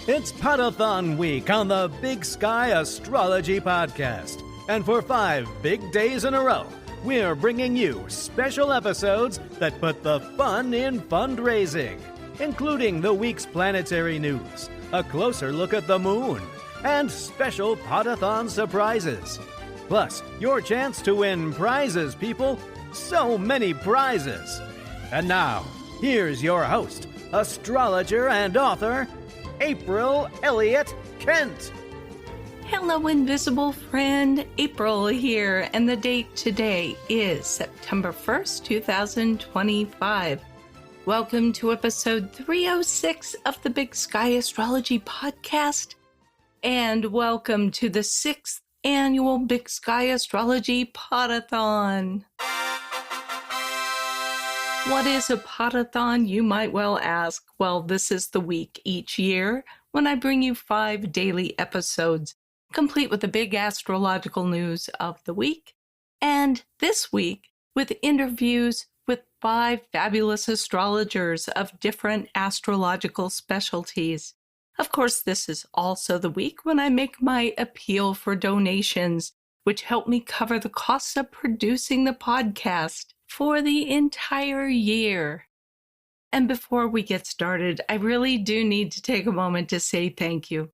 It's Podathon week on the Big Sky Astrology podcast. And for 5 big days in a row, we're bringing you special episodes that put the fun in fundraising, including the week's planetary news, a closer look at the moon, and special Podathon surprises. Plus, your chance to win prizes, people. So many prizes. And now, here's your host, astrologer and author, April Elliott Kent. Hello, invisible friend. April here, and the date today is September 1st, 2025. Welcome to episode 306 of the Big Sky Astrology podcast, and welcome to the 6th annual Big Sky Astrology Podathon. What is a Podathon, you might well ask? Well, this is the week each year when I bring you 5 daily episodes, complete with the big astrological news of the week, and this week with interviews with 5 fabulous astrologers of different astrological specialties. Of course, this is also the week when I make my appeal for donations, which help me cover the costs of producing the podcast for the entire year. And before we get started, I really do need to take a moment to say thank you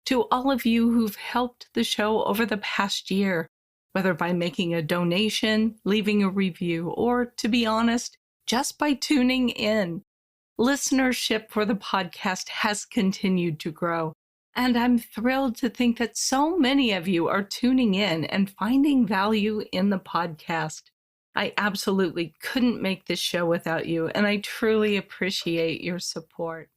to all of you who've helped the show over the past year, whether by making a donation, leaving a review, or, to be honest, just by tuning in. Listenership for the podcast has continued to grow, and I'm thrilled to think that so many of you are tuning in and finding value in the podcast. I absolutely couldn't make this show without you, and I truly appreciate your support.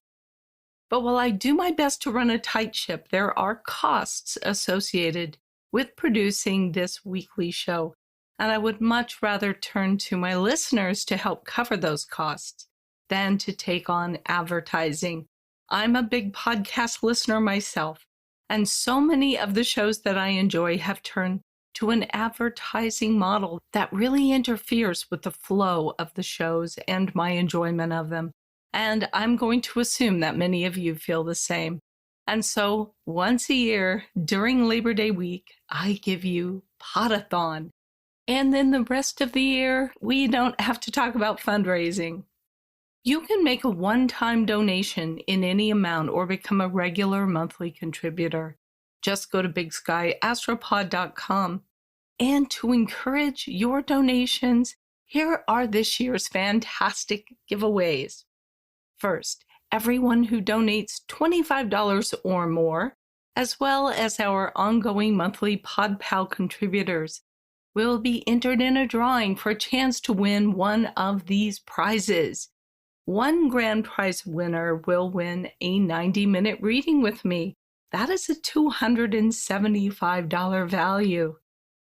But while I do my best to run a tight ship, there are costs associated with producing this weekly show, and I would much rather turn to my listeners to help cover those costs than to take on advertising. I'm a big podcast listener myself, and so many of the shows that I enjoy have turned to an advertising model that really interferes with the flow of the shows and my enjoyment of them. And I'm going to assume that many of you feel the same. And so once a year during Labor Day week, I give you Podathon. And then the rest of the year, we don't have to talk about fundraising. You can make a one-time donation in any amount or become a regular monthly contributor. Just go to bigskyastropod.com. And to encourage your donations, here are this year's fantastic giveaways. First, everyone who donates $25 or more, as well as our ongoing monthly PodPal contributors, will be entered in a drawing for a chance to win one of these prizes. One grand prize winner will win a 90-minute reading with me. That is a $275 value.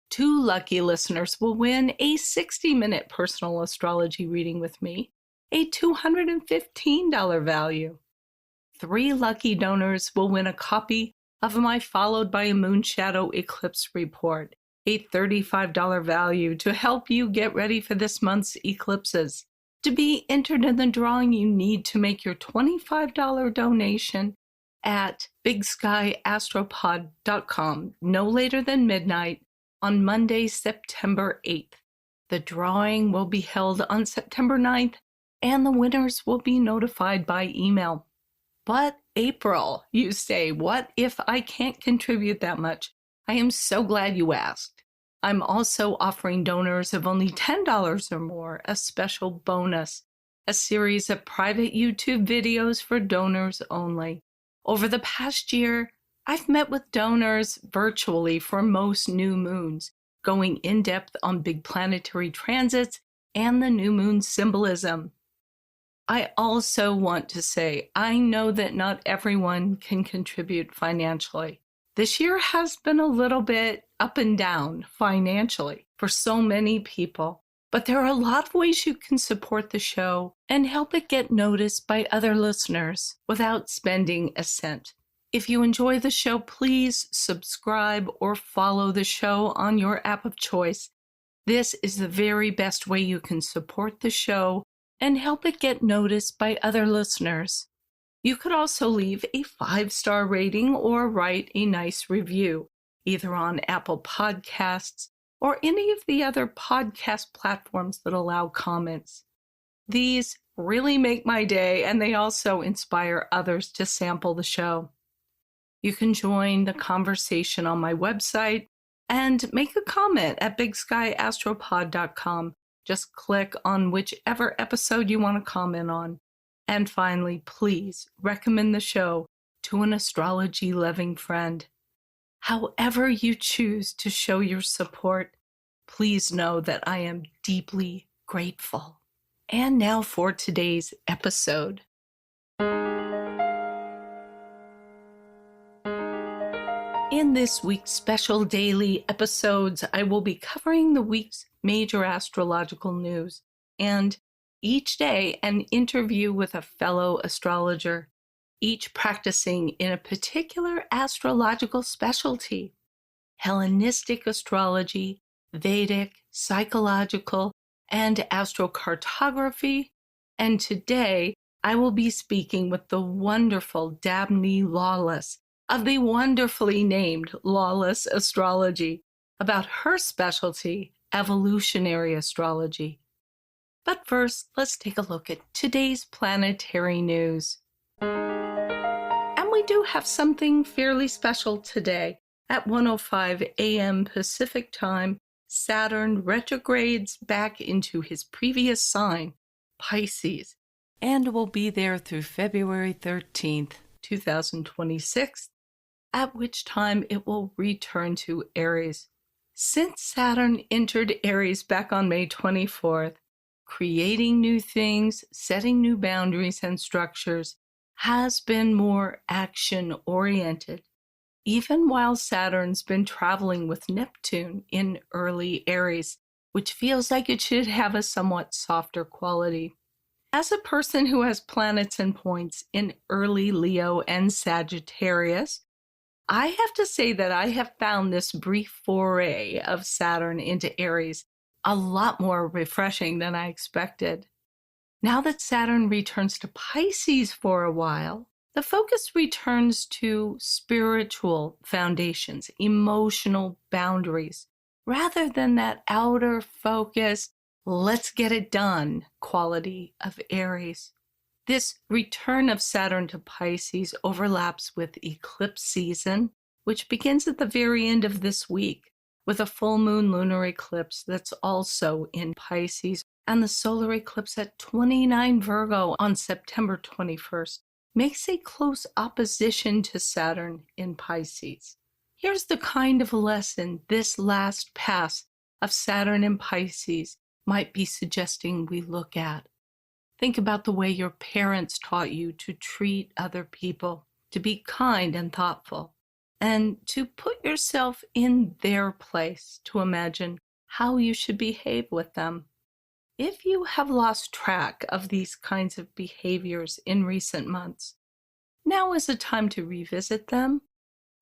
2 lucky listeners will win a 60-minute personal astrology reading with me, a $215 value. 3 lucky donors will win a copy of my Followed by a Moon Shadow Eclipse report, a $35 value to help you get ready for this month's eclipses. To be entered in the drawing, you need to make your $25 donation at bigskyastropod.com no later than midnight on Monday, September 8th. The drawing will be held on September 9th, and the winners will be notified by email. But April, you say, what if I can't contribute that much? I am so glad you asked. I'm also offering donors of only $10 or more a special bonus, a series of private YouTube videos for donors only. Over the past year, I've met with donors virtually for most new moons, going in depth on big planetary transits and the new moon symbolism. I also want to say, I know that not everyone can contribute financially. This year has been a little bit up and down financially for so many people, but there are a lot of ways you can support the show and help it get noticed by other listeners without spending a cent. If you enjoy the show, please subscribe or follow the show on your app of choice. This is the very best way you can support the show and help it get noticed by other listeners. You could also leave a 5-star rating or write a nice review, either on Apple Podcasts or any of the other podcast platforms that allow comments. These really make my day, and they also inspire others to sample the show. You can join the conversation on my website and make a comment at bigskyastropod.com. Just click on whichever episode you want to comment on. And finally, please recommend the show to an astrology-loving friend. However you choose to show your support, please know that I am deeply grateful. And now for today's episode. In this week's special daily episodes, I will be covering the week's major astrological news, and each day an interview with a fellow astrologer, each practicing in a particular astrological specialty: Hellenistic astrology, Vedic, psychological, and astrocartography. And today I will be speaking with the wonderful Dabney Lawless of the wonderfully named Lawless Astrology about her specialty, evolutionary astrology. But first, let's take a look at today's planetary news. And we do have something fairly special today. At 1:05 a.m. Pacific time, Saturn retrogrades back into his previous sign, Pisces, and will be there through February 13th, 2026, at which time it will return to Aries. Since Saturn entered Aries back on May 24th, creating new things, setting new boundaries and structures has been more action-oriented, even while Saturn's been traveling with Neptune in early Aries, which feels like it should have a somewhat softer quality. As a person who has planets and points in early Leo and Sagittarius, I have to say that I have found this brief foray of Saturn into Aries a lot more refreshing than I expected. Now that Saturn returns to Pisces for a while, the focus returns to spiritual foundations, emotional boundaries, rather than that outer focus, let's get it done quality of Aries. This return of Saturn to Pisces overlaps with eclipse season, which begins at the very end of this week, with a full moon lunar eclipse that's also in Pisces, and the solar eclipse at 29 Virgo on September 21st makes a close opposition to Saturn in Pisces. Here's the kind of lesson this last pass of Saturn in Pisces might be suggesting we look at. Think about the way your parents taught you to treat other people, to be kind and thoughtful, and to put yourself in their place to imagine how you should behave with them. If you have lost track of these kinds of behaviors in recent months, now is a time to revisit them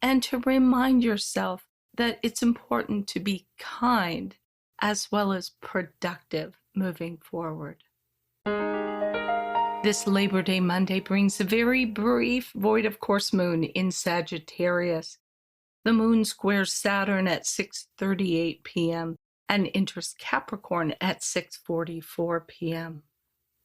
and to remind yourself that it's important to be kind as well as productive moving forward. This Labor Day Monday brings a very brief void of course moon in Sagittarius. The moon squares Saturn at 6:38 p.m. and enters Capricorn at 6:44 p.m.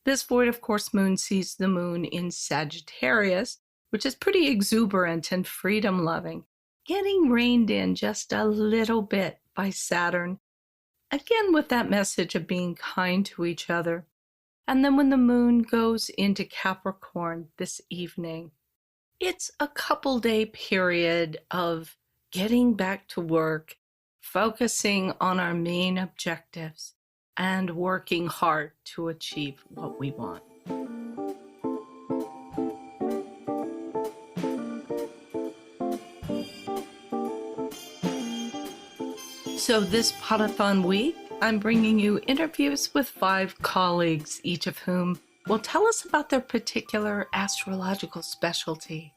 This void of course moon sees the moon in Sagittarius, which is pretty exuberant and freedom-loving, getting reined in just a little bit by Saturn, again with that message of being kind to each other. And then when the moon goes into Capricorn this evening, it's a couple-day period of getting back to work, focusing on our main objectives, and working hard to achieve what we want. So this Podathon week, I'm bringing you interviews with 5 colleagues, each of whom will tell us about their particular astrological specialty.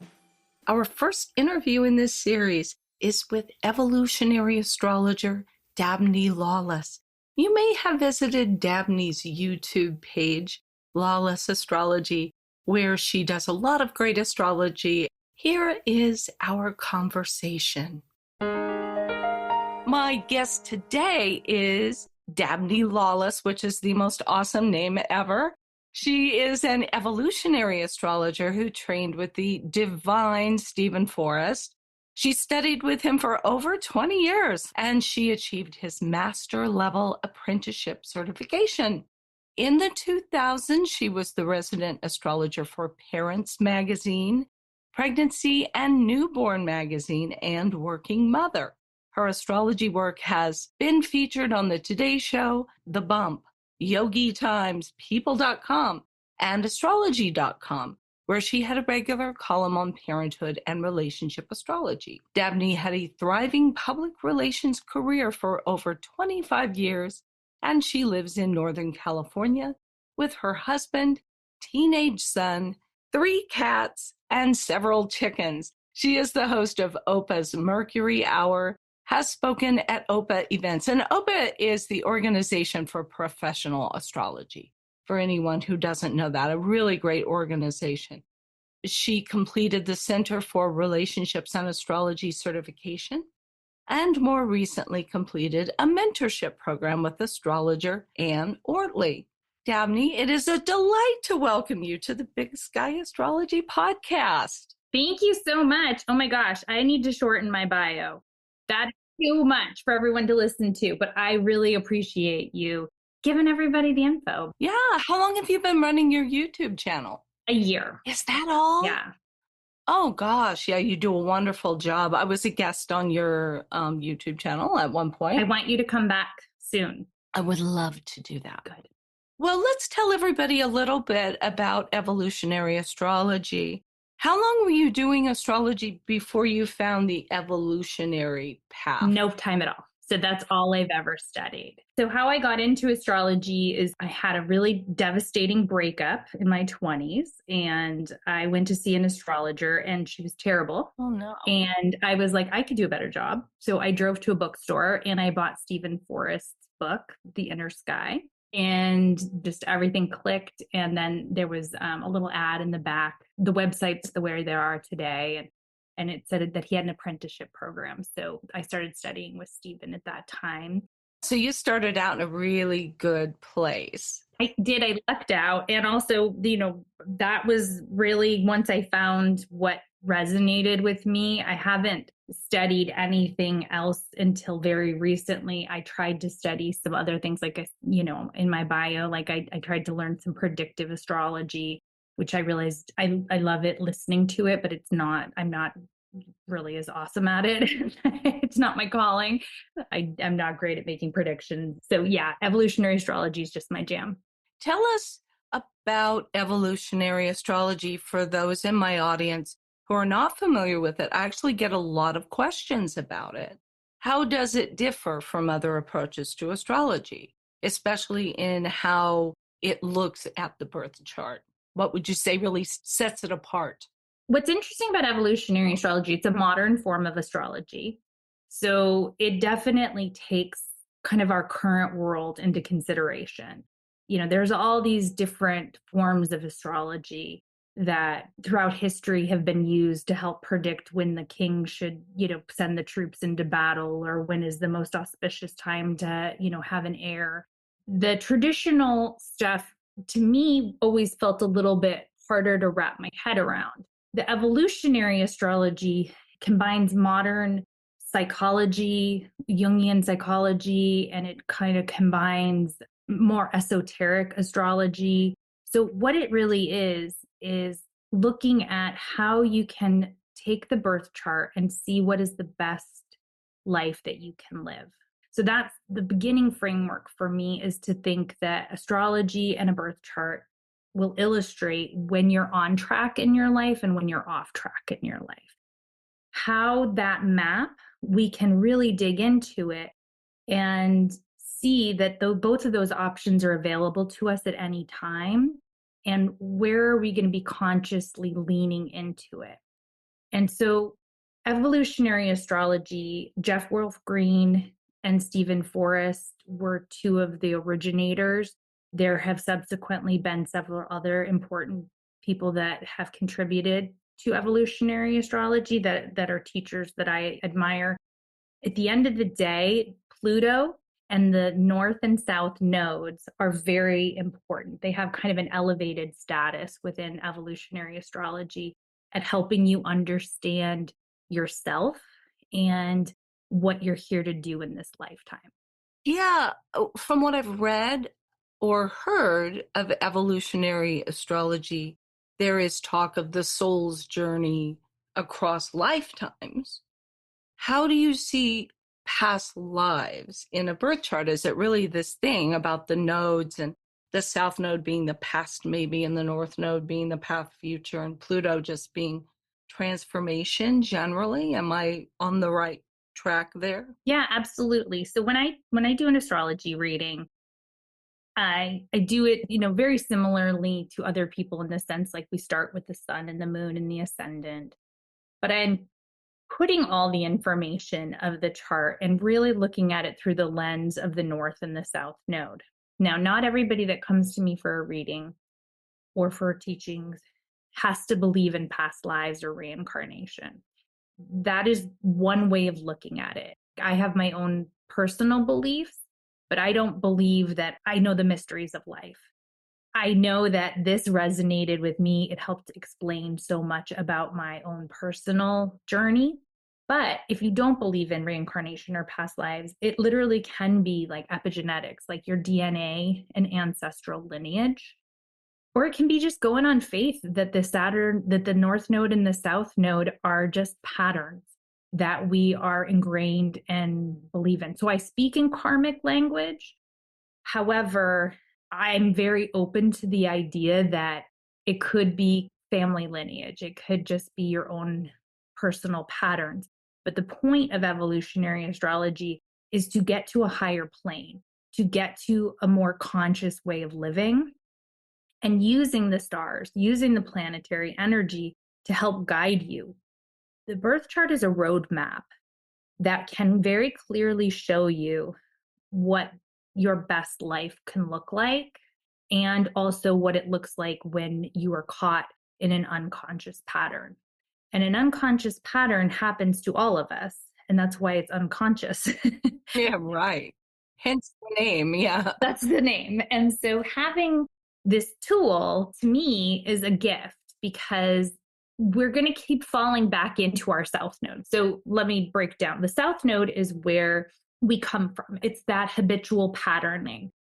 Our first interview in this series is with evolutionary astrologer Dabney Lawless. You may have visited Dabney's YouTube page, Lawless Astrology, where she does a lot of great astrology. Here is our conversation. My guest today is Dabney Lawless, which is the most awesome name ever. She is an evolutionary astrologer who trained with the divine Stephen Forrest. She studied with him for over 20 years, and she achieved his master level apprenticeship certification. In the 2000s, she was the resident astrologer for Parents Magazine, Pregnancy and Newborn Magazine, and Working Mother. Her astrology work has been featured on The Today Show, The Bump, Yogi Times, People.com, and Astrology.com, where she had a regular column on parenthood and relationship astrology. Dabney had a thriving public relations career for over 25 years, and she lives in Northern California with her husband, teenage son, 3 cats, and several chickens. She is the host of OPA's Mercury Hour, has spoken at OPA events, and OPA is the Organization for Professional Astrology. For anyone who doesn't know that, a really great organization. She completed the Center for Relationships and Astrology certification, and more recently completed a mentorship program with astrologer Anne Ortley. Dabney, it is a delight to welcome you to the Big Sky Astrology podcast. Thank you so much. Oh my gosh, I need to shorten my bio. That's too much for everyone to listen to, but I really appreciate you giving everybody the info. Yeah, how long have you been running your YouTube channel? A year. Is that all? Yeah. Oh gosh, yeah, you do a wonderful job. I was a guest on your YouTube channel at one point. I want you to come back soon. I would love to do that. Good. Well, let's tell everybody a little bit about evolutionary astrology. How long were you doing astrology before you found the evolutionary path? No time at all. So that's all I've ever studied. So how I got into astrology is I had a really devastating breakup in my 20s, and I went to see an astrologer, and she was terrible. Oh no. And I was like, I could do a better job. So I drove to a bookstore and I bought Stephen Forrest's book, The Inner Sky, and just everything clicked. And then there was a little ad in the back, the website's the way they are today. And it said that he had an apprenticeship program. So I started studying with Stephen at that time. So you started out in a really good place. I did. I lucked out. And also, that was really once I found what resonated with me. I haven't studied anything else until very recently. I tried to study some other things, like, in my bio, like I tried to learn some predictive astrology, which I realized I love it, listening to it, but I'm not really as awesome at it. It's not my calling. I'm not great at making predictions. So yeah, evolutionary astrology is just my jam. Tell us about evolutionary astrology for those in my audience who are not familiar with it. I actually get a lot of questions about it. How does it differ from other approaches to astrology, especially in how it looks at the birth chart? What would you say really sets it apart? What's interesting about evolutionary astrology, it's a modern form of astrology. So it definitely takes kind of our current world into consideration. There's all these different forms of astrology that throughout history have been used to help predict when the king should, send the troops into battle, or when is the most auspicious time to, have an heir. The traditional stuff, to me, always felt a little bit harder to wrap my head around. The evolutionary astrology combines modern psychology, Jungian psychology, and it kind of combines more esoteric astrology. So what it really is looking at how you can take the birth chart and see what is the best life that you can live. So that's the beginning framework for me, is to think that astrology and a birth chart will illustrate when you're on track in your life and when you're off track in your life. How that map, we can really dig into it and see that both of those options are available to us at any time, and where are we going to be consciously leaning into it. And so evolutionary astrology, Jeff Wolf Green and Stephen Forrest were two of the originators. There have subsequently been several other important people that have contributed to evolutionary astrology that are teachers that I admire. At the end of the day, Pluto and the north and south nodes are very important. They have kind of an elevated status within evolutionary astrology at helping you understand yourself and what you're here to do in this lifetime. Yeah, from what I've read or heard of evolutionary astrology, there is talk of the soul's journey across lifetimes. How do you see past lives in a birth chart? Is it really this thing about the nodes and the south node being the past, maybe, and the north node being the path future, and Pluto just being transformation generally? Am I on the right track there? Yeah, absolutely. So when I do an astrology reading, I do it, very similarly to other people in the sense like we start with the sun and the moon and the ascendant. But I'm putting all the information of the chart and really looking at it through the lens of the north and the south node. Now, not everybody that comes to me for a reading or for teachings has to believe in past lives or reincarnation. That is one way of looking at it. I have my own personal beliefs, but I don't believe that I know the mysteries of life. I know that this resonated with me. It helped explain so much about my own personal journey. But if you don't believe in reincarnation or past lives, it literally can be like epigenetics, like your DNA and ancestral lineage. Or it can be just going on faith that the North Node and the South Node are just patterns that we are ingrained and believe in. So I speak in karmic language. However, I'm very open to the idea that it could be family lineage. It could just be your own personal patterns. But the point of evolutionary astrology is to get to a higher plane, to get to a more conscious way of living and using the stars, using the planetary energy to help guide you. The birth chart is a roadmap that can very clearly show you what your best life can look like and also what it looks like when you are caught in an unconscious pattern. And an unconscious pattern happens to all of us, and that's why it's unconscious. Yeah, right. Hence the name. Yeah. That's the name. And so having this tool to me is a gift because we're going to keep falling back into our south node. So let me break down. The south node is where we come from. It's that habitual patterning.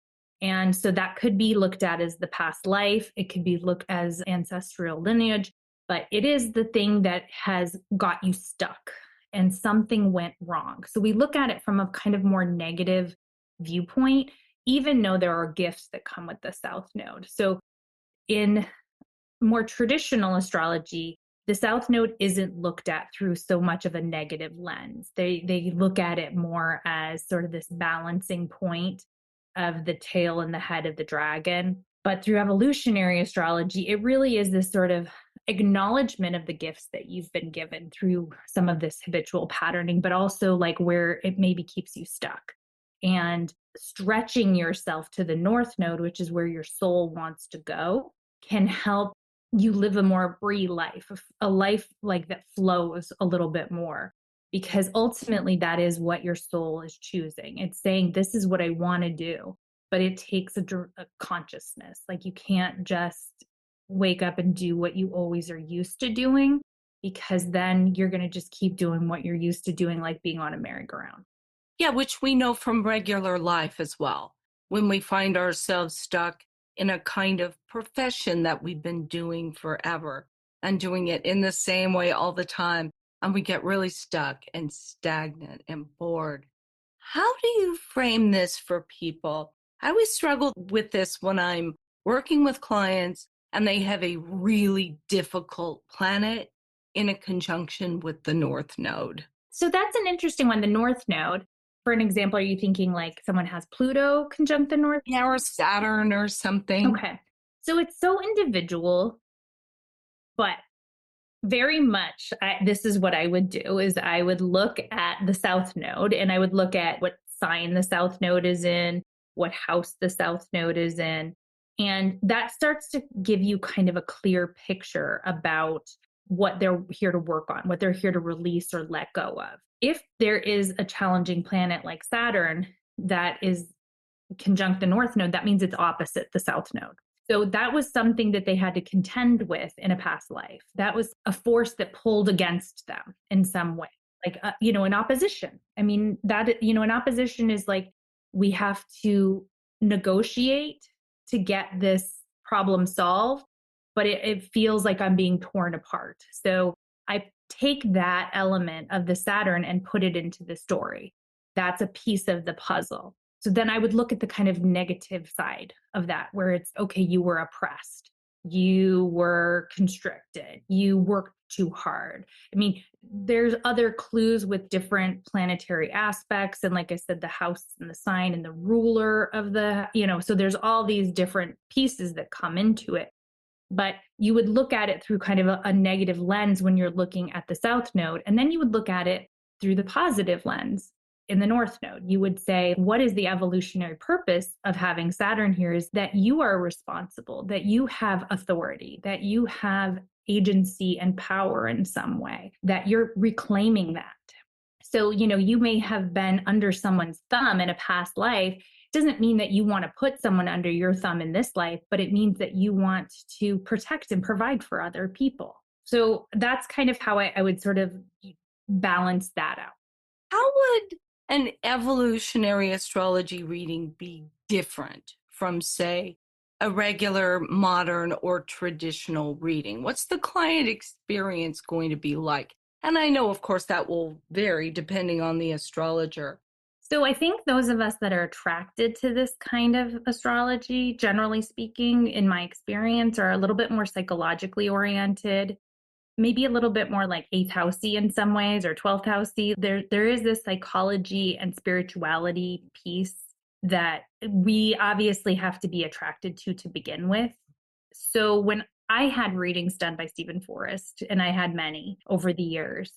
And so that could be looked at as the past life. It could be looked as ancestral lineage, but it is the thing that has got you stuck and something went wrong. So we look at it from a kind of more negative viewpoint, even though there are gifts that come with the south node. So in more traditional astrology, the south node isn't looked at through so much of a negative lens. They look at it more as sort of this balancing point of the tail and the head of the dragon. But through evolutionary astrology, it really is this sort of acknowledgement of the gifts that you've been given through some of this habitual patterning, but also like where it maybe keeps you stuck. And stretching yourself to the north node, which is where your soul wants to go, can help you live a more free life, a life like that flows a little bit more, because ultimately that is what your soul is choosing. It's saying, this is what I want to do, but it takes a consciousness. Like you can't just wake up and do what you always are used to doing, because then you're going to just keep doing what you're used to doing, like being on a merry-go-round. Yeah, which we know from regular life as well. When we find ourselves stuck in a kind of profession that we've been doing forever and doing it in the same way all the time, and we get really stuck and stagnant and bored. How do you frame this for people? I always struggle with this when I'm working with clients and they have a really difficult planet in a conjunction with the North Node. So that's an interesting one, the North Node. For an example, are you thinking like someone has Pluto conjunct the North? Yeah, or Saturn or something. Okay. So it's so individual, but very much this is what I would do is I would look at the South Node and I would look at what sign the South Node is in, what house the South Node is in, And that starts to give you kind of a clear picture about what they're here to work on, what they're here to release or let go of. If there is a challenging planet like Saturn that is conjunct the North Node, that means it's opposite the South Node. So that was something that they had to contend with in a past life. That was a force that pulled against them in some way, like, an opposition. I mean, an opposition is like, we have to negotiate to get this problem solved, but it feels like I'm being torn apart. So I take that element of the Saturn and put it into the story. That's a piece of the puzzle. So then I would look at the kind of negative side of that, where it's, okay, you were oppressed, you were constricted, you worked too hard. I mean, there's other clues with different planetary aspects. And like I said, the house and the sign and the ruler of so there's all these different pieces that come into it. But you would look at it through kind of a negative lens when you're looking at the South Node. And then you would look at it through the positive lens in the North Node. You would say, what is the evolutionary purpose of having Saturn here is that you are responsible, that you have authority, that you have agency and power in some way, that you're reclaiming that. So, you may have been under someone's thumb in a past life. Doesn't mean that you want to put someone under your thumb in this life, but it means that you want to protect and provide for other people. So that's kind of how I would sort of balance that out. How would an evolutionary astrology reading be different from, say, a regular modern or traditional reading? What's the client experience going to be like? And I know, of course, that will vary depending on the astrologer. So I think those of us that are attracted to this kind of astrology, generally speaking, in my experience, are a little bit more psychologically oriented, maybe a little bit more like 8th housey in some ways, or 12th housey. There is this psychology and spirituality piece that we obviously have to be attracted to begin with. So when I had readings done by Stephen Forrest, and I had many over the years,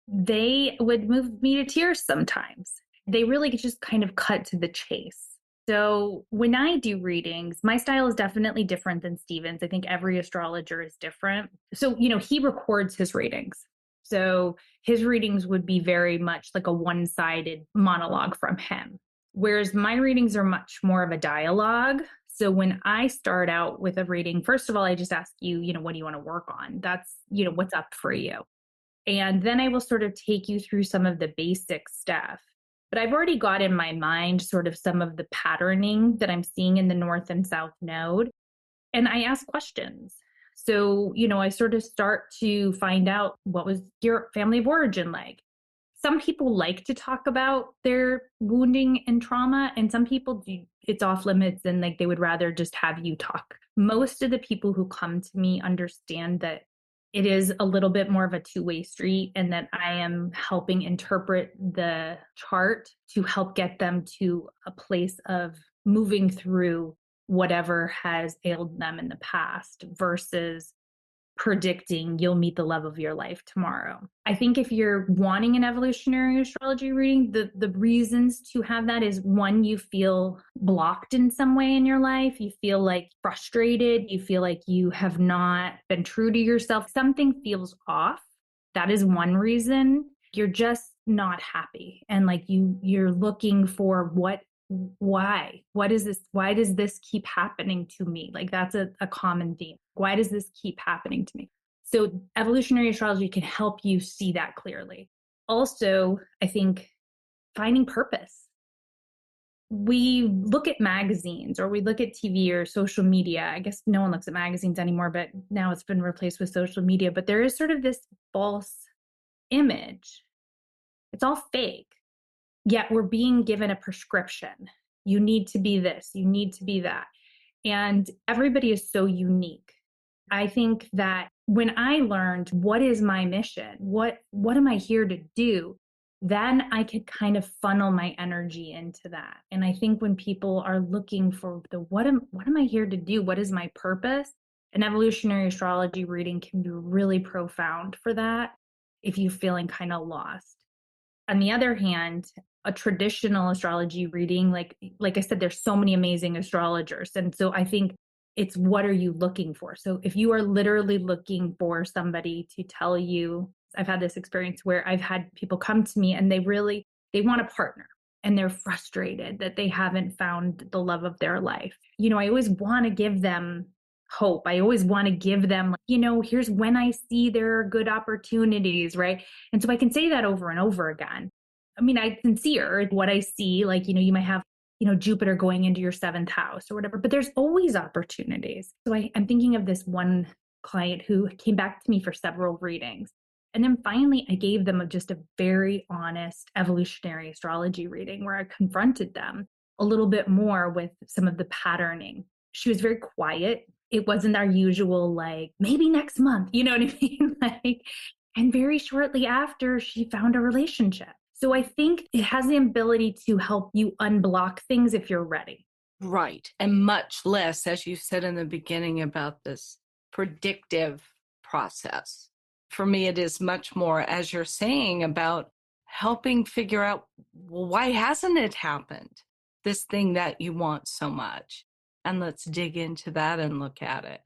they would move me to tears sometimes. They really just kind of cut to the chase. So when I do readings, my style is definitely different than Stephen's. I think every astrologer is different. So, he records his readings. So his readings would be very much like a one-sided monologue from him, whereas my readings are much more of a dialogue. So when I start out with a reading, first of all, I just ask you, what do you want to work on? That's, what's up for you. And then I will sort of take you through some of the basic stuff. But I've already got in my mind sort of some of the patterning that I'm seeing in the North and South Node. And I ask questions. So, I sort of start to find out, what was your family of origin like? Some people like to talk about their wounding and trauma, and some people do, it's off limits, and like they would rather just have you talk. Most of the people who come to me understand that it is a little bit more of a two-way street, and that I am helping interpret the chart to help get them to a place of moving through whatever has ailed them in the past versus predicting you'll meet the love of your life tomorrow. I think if you're wanting an evolutionary astrology reading, the reasons to have that is, one, you feel blocked in some way in your life. You feel like frustrated. You feel like you have not been true to yourself. Something feels off. That is one reason. You're just not happy. And like you're looking for why does this keep happening to me? Like that's a common theme. Why does this keep happening to me? So evolutionary astrology can help you see that clearly. Also, I think finding purpose. We look at magazines, or we look at TV or social media. I guess no one looks at magazines anymore, but now it's been replaced with social media. But there is sort of this false image. It's all fake. Yet we're being given a prescription. You need to be this, you need to be that. And everybody is so unique. I think that when I learned what is my mission, what am I here to do, then I could kind of funnel my energy into that. And I think when people are looking for what am I here to do? What is my purpose? An evolutionary astrology reading can be really profound for that if you're feeling kind of lost. On the other hand, a traditional astrology reading, like I said, there's so many amazing astrologers. And so I think It's what are you looking for? So if you are literally looking for somebody to tell you, I've had this experience where I've had people come to me and they want a partner and they're frustrated that they haven't found the love of their life. I always want to give them hope. I always want to give them, here's when I see there are good opportunities, right? And so I can say that over and over again. I mean, I'm sincere what I see, like, you might have Jupiter going into your seventh house or whatever, but there's always opportunities. So I'm thinking of this one client who came back to me for several readings. And then finally, I gave them just a very honest evolutionary astrology reading where I confronted them a little bit more with some of the patterning. She was very quiet. It wasn't our usual, like, maybe next month, you know what I mean? And very shortly after, she found a relationship. So I think it has the ability to help you unblock things if you're ready. Right. And much less, as you said in the beginning, about this predictive process. For me, it is much more, as you're saying, about helping figure out, well, why hasn't it happened? This thing that you want so much. And let's dig into that and look at it.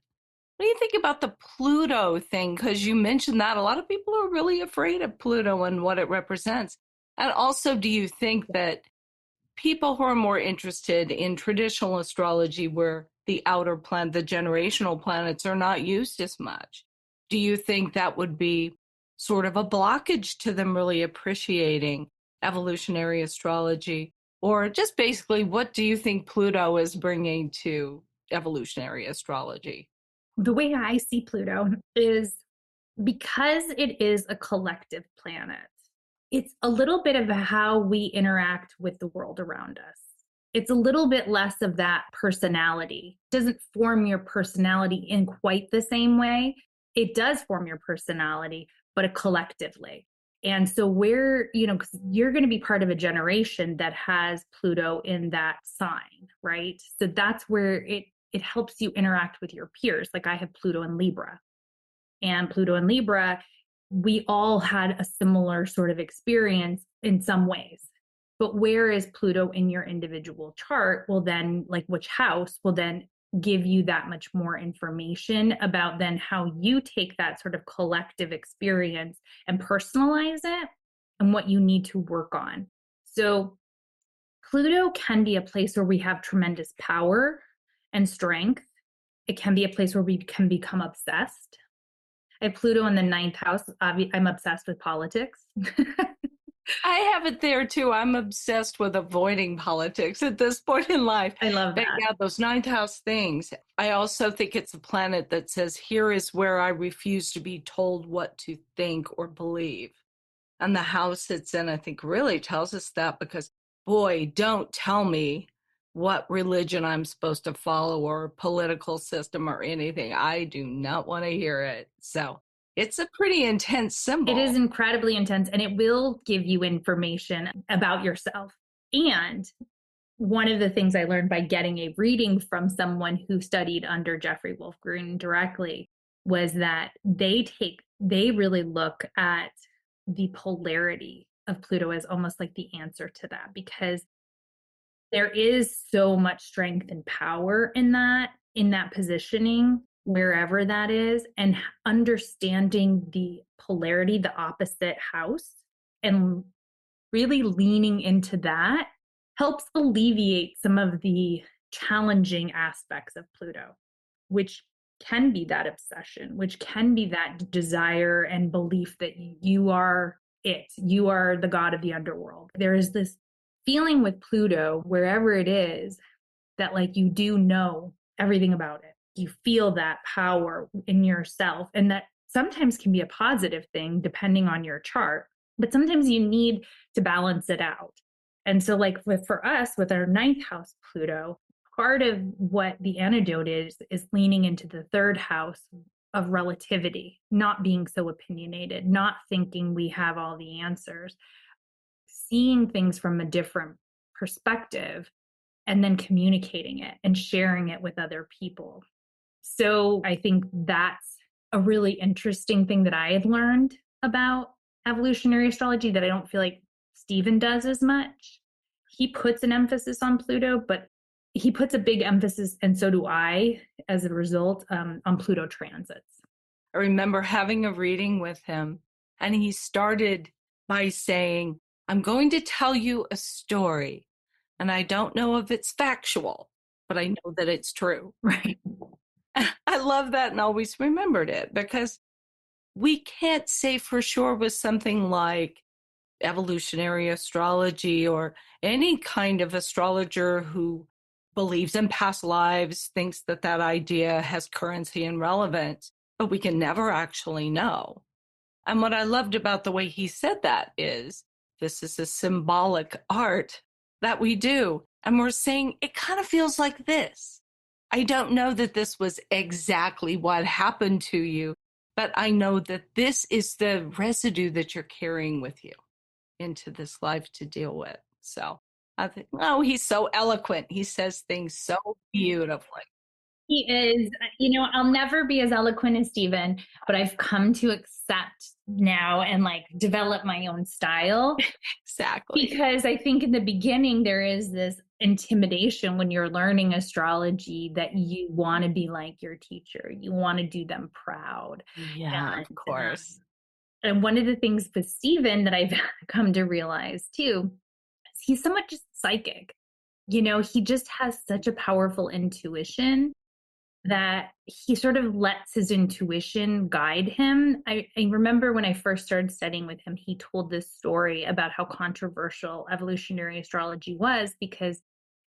What do you think about the Pluto thing? Because you mentioned that a lot of people are really afraid of Pluto and what it represents. And also, do you think that people who are more interested in traditional astrology, where the outer planet, the generational planets, are not used as much, do you think that would be sort of a blockage to them really appreciating evolutionary astrology? Or just basically, what do you think Pluto is bringing to evolutionary astrology? The way I see Pluto is because it is a collective planet, it's a little bit of how we interact with the world around us. It's a little bit less of that personality. It doesn't form your personality in quite the same way. It does form your personality, but collectively. And so because you're going to be part of a generation that has Pluto in that sign, right? So that's where it helps you interact with your peers. Like I have Pluto in Libra, and Pluto in Libra, we all had a similar sort of experience in some ways. But where is Pluto in your individual chart will then, like which house, will then give you that much more information about then how you take that sort of collective experience and personalize it and what you need to work on. So Pluto can be a place where we have tremendous power and strength. It can be a place where we can become obsessed. I have Pluto in the ninth house. I'm obsessed with politics. I have it there too. I'm obsessed with avoiding politics at this point in life. I love that. But yeah, those ninth house things. I also think it's a planet that says, here is where I refuse to be told what to think or believe. And the house it's in, I think, really tells us that, because, boy, don't tell me what religion I'm supposed to follow or political system or anything. I do not want to hear it. So it's a pretty intense symbol. It is incredibly intense, and it will give you information about yourself. And one of the things I learned by getting a reading from someone who studied under Jeffrey Wolfgreen directly was that they really look at the polarity of Pluto as almost like the answer to that, because there is so much strength and power in that positioning, wherever that is, and understanding the polarity, the opposite house, and really leaning into that helps alleviate some of the challenging aspects of Pluto, which can be that obsession, which can be that desire and belief that you are you are the god of the underworld. There is this feeling with Pluto, wherever it is, that like you do know everything about it. You feel that power in yourself, and that sometimes can be a positive thing depending on your chart, but sometimes you need to balance it out. And so like for us, with our ninth house Pluto, part of what the antidote is leaning into the third house of relativity, not being so opinionated, not thinking we have all the answers, seeing things from a different perspective, and then communicating it and sharing it with other people. So I think that's a really interesting thing that I have learned about evolutionary astrology that I don't feel like Stephen does as much. He puts an emphasis on Pluto, but he puts a big emphasis, and so do I, as a result, on Pluto transits. I remember having a reading with him, and he started by saying, I'm going to tell you a story, and I don't know if it's factual, but I know that it's true. Right. I love that and always remembered it, because we can't say for sure with something like evolutionary astrology or any kind of astrologer who believes in past lives, thinks that that idea has currency and relevance, but we can never actually know. And what I loved about the way he said that is, this is a symbolic art that we do. And we're saying it kind of feels like this. I don't know that this was exactly what happened to you, but I know that this is the residue that you're carrying with you into this life to deal with. So I think, oh, he's so eloquent. He says things so beautifully. He is, I'll never be as eloquent as Stephen, but I've come to accept now and like develop my own style. Exactly. Because I think in the beginning, there is this intimidation when you're learning astrology that you want to be like your teacher. You want to do them proud. Yeah, of course. And one of the things with Stephen that I've come to realize too, is he's so much psychic. He just has such a powerful intuition that he sort of lets his intuition guide him. I remember when I first started studying with him, he told this story about how controversial evolutionary astrology was, because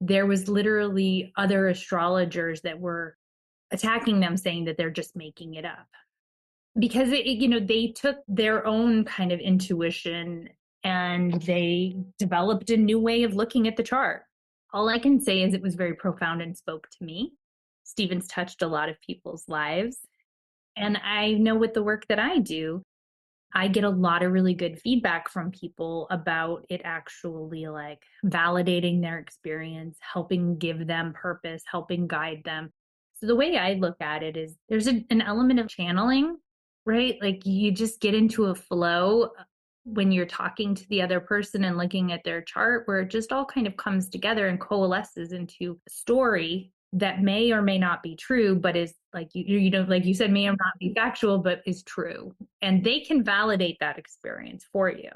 there was literally other astrologers that were attacking them, saying that they're just making it up. Because they took their own kind of intuition and they developed a new way of looking at the chart. All I can say is it was very profound and spoke to me. Stephen's touched a lot of people's lives. And I know with the work that I do, I get a lot of really good feedback from people about it actually like validating their experience, helping give them purpose, helping guide them. So the way I look at it is there's an element of channeling, right? Like you just get into a flow when you're talking to the other person and looking at their chart, where it just all kind of comes together and coalesces into a story that may or may not be true, but is like like you said, may or not be factual, but is true. And they can validate that experience for you.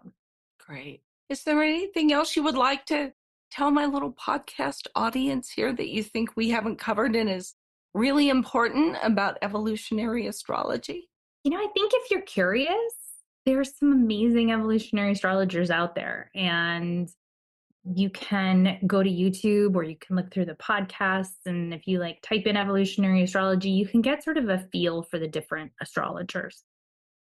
Great. Is there anything else you would like to tell my little podcast audience here that you think we haven't covered and is really important about evolutionary astrology? I think if you're curious, there's some amazing evolutionary astrologers out there, and you can go to YouTube or you can look through the podcasts. And if you like type in evolutionary astrology, you can get sort of a feel for the different astrologers.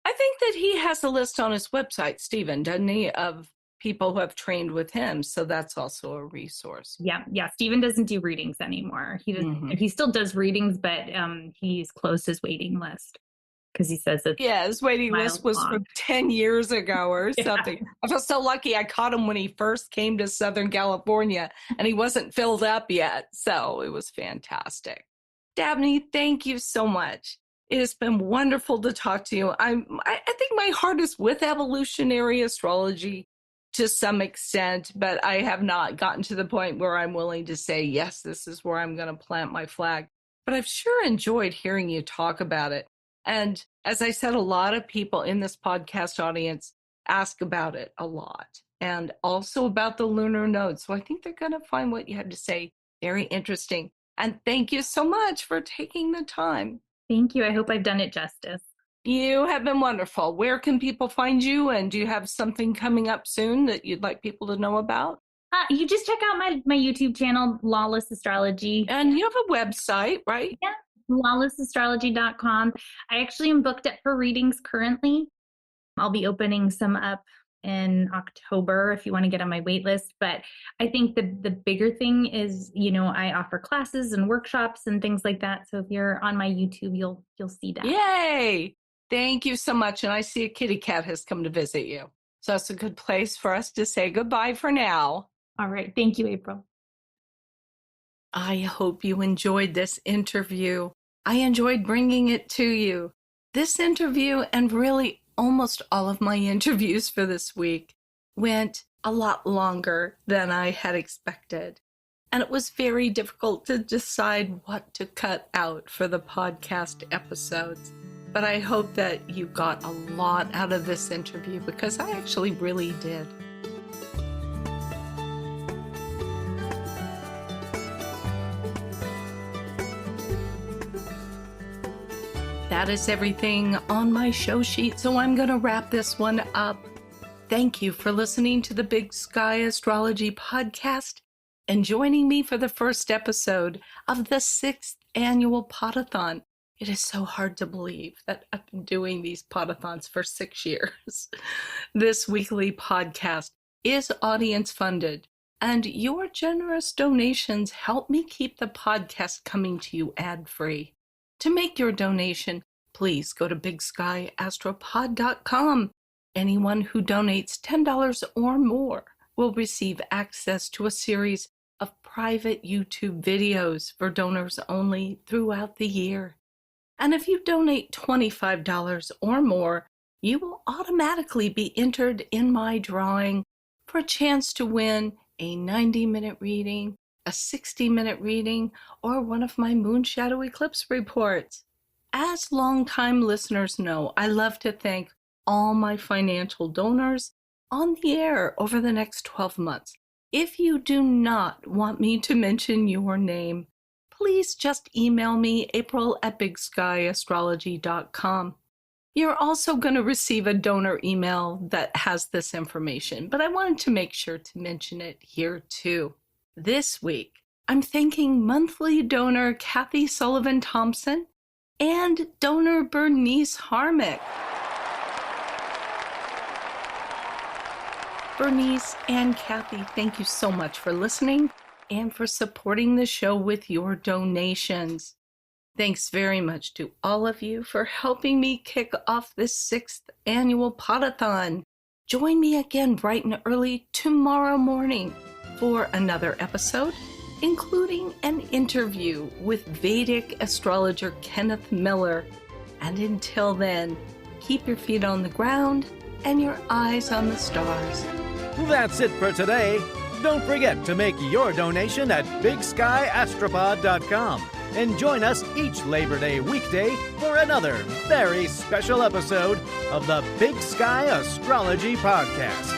I think that he has a list on his website, Stephen, doesn't he, of people who have trained with him. So that's also a resource. Yeah. Stephen doesn't do readings anymore. He doesn't. He still does readings, but he's closed his waiting list because he says it's his waiting list was from 10 years ago or something. I feel so lucky I caught him when he first came to Southern California and he wasn't filled up yet. So it was fantastic. Dabney, thank you so much. It has been wonderful to talk to you. I think my heart is with evolutionary astrology to some extent, but I have not gotten to the point where I'm willing to say, yes, this is where I'm going to plant my flag. But I've sure enjoyed hearing you talk about it. And as I said, a lot of people in this podcast audience ask about it a lot, and also about the lunar node. So I think they're going to find what you have to say very interesting. And thank you so much for taking the time. Thank you. I hope I've done it justice. You have been wonderful. Where can people find you? And do you have something coming up soon that you'd like people to know about? You just check out my YouTube channel, Lawless Astrology. And you have a website, right? Yeah, lawlessastrology.com. I actually am booked up for readings currently. I'll be opening some up in October if you want to get on my wait list. But I think the bigger thing is, I offer classes and workshops and things like that. So if you're on my YouTube, you'll see that. Yay! Thank you so much. And I see a kitty cat has come to visit you. So that's a good place for us to say goodbye for now. All right. Thank you, April. I hope you enjoyed this interview. I enjoyed bringing it to you. This interview, and really almost all of my interviews for this week, went a lot longer than I had expected. and it was very difficult to decide what to cut out for the podcast episodes. But I hope that you got a lot out of this interview, because I actually really did. That is everything on my show sheet, so I'm going to wrap this one up. Thank you for listening to the Big Sky Astrology podcast and joining me for the first episode of the 6th annual Podathon. It is so hard to believe that I've been doing these Podathons for 6 years. This weekly podcast is audience funded, and your generous donations help me keep the podcast coming to you ad-free. To make your donation, please go to bigskyastropod.com. Anyone who donates $10 or more will receive access to a series of private YouTube videos for donors only throughout the year. And if you donate $25 or more, you will automatically be entered in my drawing for a chance to win a 90-minute reading, a 60-minute reading, or one of my moon shadow eclipse reports. As longtime listeners know, I love to thank all my financial donors on the air over the next 12 months. If you do not want me to mention your name, please just email me, april@bigskyAstrology.com. You're also going to receive a donor email that has this information, but I wanted to make sure to mention it here too. This week, I'm thanking monthly donor Kathy Sullivan Thompson and donor Bernice Harmick. Bernice and Kathy, thank you so much for listening and for supporting the show with your donations. Thanks very much to all of you for helping me kick off this 6th annual Podathon. Join me again bright and early tomorrow morning for another episode, including an interview with Vedic astrologer Kenneth Miller. And until then, keep your feet on the ground and your eyes on the stars. That's it for today. Don't forget to make your donation at bigskyastropod.com and join us each Labor Day weekday for another very special episode of the Big Sky Astrology Podcast.